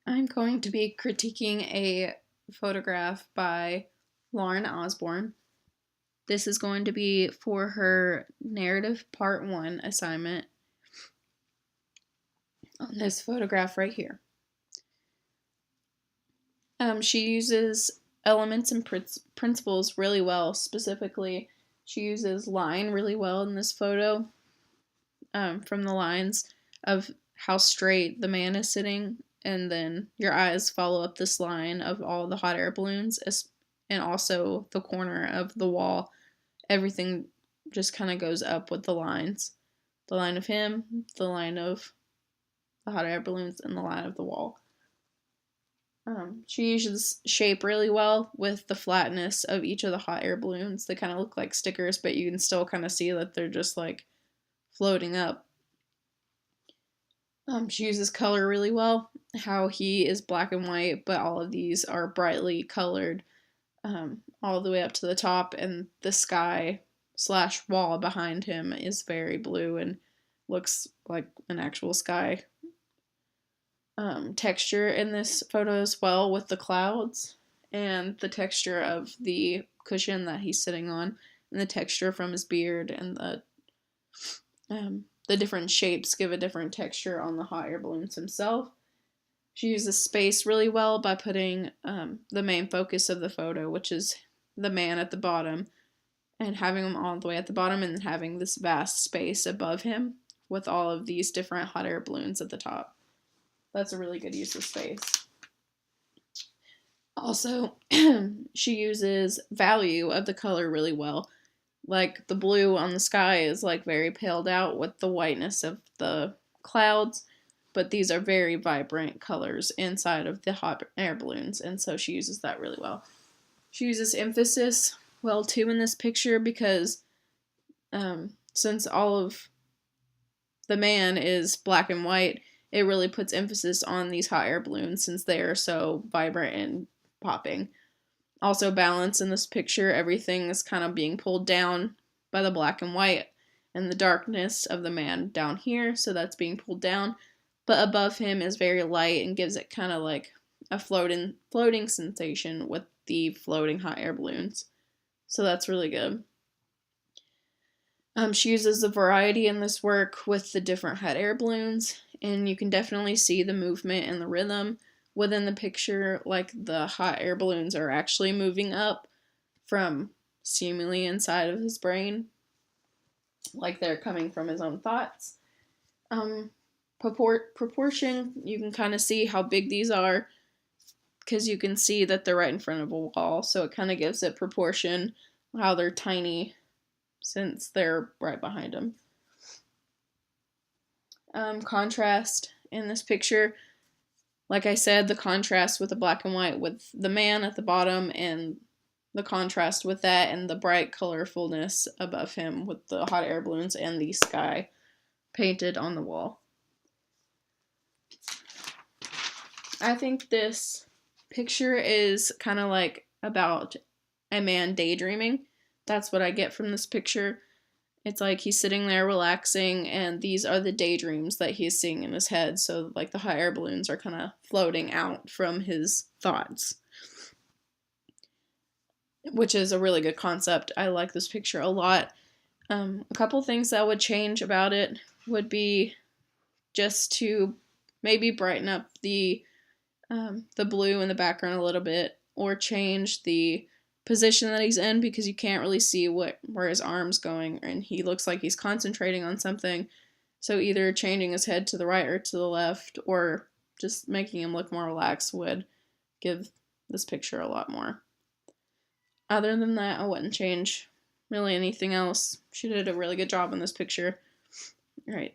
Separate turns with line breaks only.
I'm going to be critiquing a photograph by Lauren Osborne. This is going to be for her narrative part 1 assignment on this photograph right here. She uses elements and principles really well. Specifically, she uses line really well in this photo, from the lines of how straight the man is sitting, and then your eyes follow up this line of all the hot air balloons, and also the corner of the wall. Everything just kind of goes up with the lines. The line of him, the line of the hot air balloons, and the line of the wall. She uses shape really well with the flatness of each of the hot air balloons. They kind of look like stickers, but you can still kind of see that they're just like floating up. She uses color really well, how he is black and white, but all of these are brightly colored, all the way up to the top, and the sky / wall behind him is very blue and looks like an actual sky. Texture in this photo as well, with the clouds and the texture of the cushion that he's sitting on, and the texture from his beard, and the different shapes give a different texture on the hot air balloons himself. She uses space really well by putting the main focus of the photo, which is the man at the bottom, and having him all the way at the bottom, and having this vast space above him with all of these different hot air balloons at the top. That's a really good use of space. Also, she uses value of the color really well. Like the blue on the sky is like very paled out with the whiteness of the clouds, but these are very vibrant colors inside of the hot air balloons, and so she uses that really well. She uses emphasis well too in this picture, because since all of the man is black and white, it really puts emphasis on these hot air balloons since they are so vibrant and popping. Also, balance in this picture, everything is kind of being pulled down by the black and white, and the darkness of the man down here, so that's being pulled down, but above him is very light and gives it kind of like a floating sensation with the floating hot air balloons. So that's really good. She uses a variety in this work with the different hot air balloons, and you can definitely see the movement and the rhythm within the picture, like the hot air balloons are actually moving up from seemingly inside of his brain, like they're coming from his own thoughts. Proportion, you can kind of see how big these are, because you can see that they're right in front of a wall, so it kind of gives it proportion, how they're tiny since they're right behind him. Contrast in this picture, like I said, the contrast with the black and white with the man at the bottom, and the contrast with that and the bright colorfulness above him with the hot air balloons and the sky painted on the wall. I think this picture is kind of like about a man daydreaming. That's what I get from this picture. It's like he's sitting there relaxing, and these are the daydreams that he's seeing in his head. So like the hot air balloons are kind of floating out from his thoughts, which is a really good concept. I like this picture a lot. A couple things that I would change about it would be just to maybe brighten up the blue in the background a little bit, or change the position that he's in, because you can't really see where his arm's going, and he looks like he's concentrating on something. So either changing his head to the right or to the left, or just making him look more relaxed, would give this picture a lot more. Other than that, I wouldn't change really anything else. She did a really good job in this picture. All right.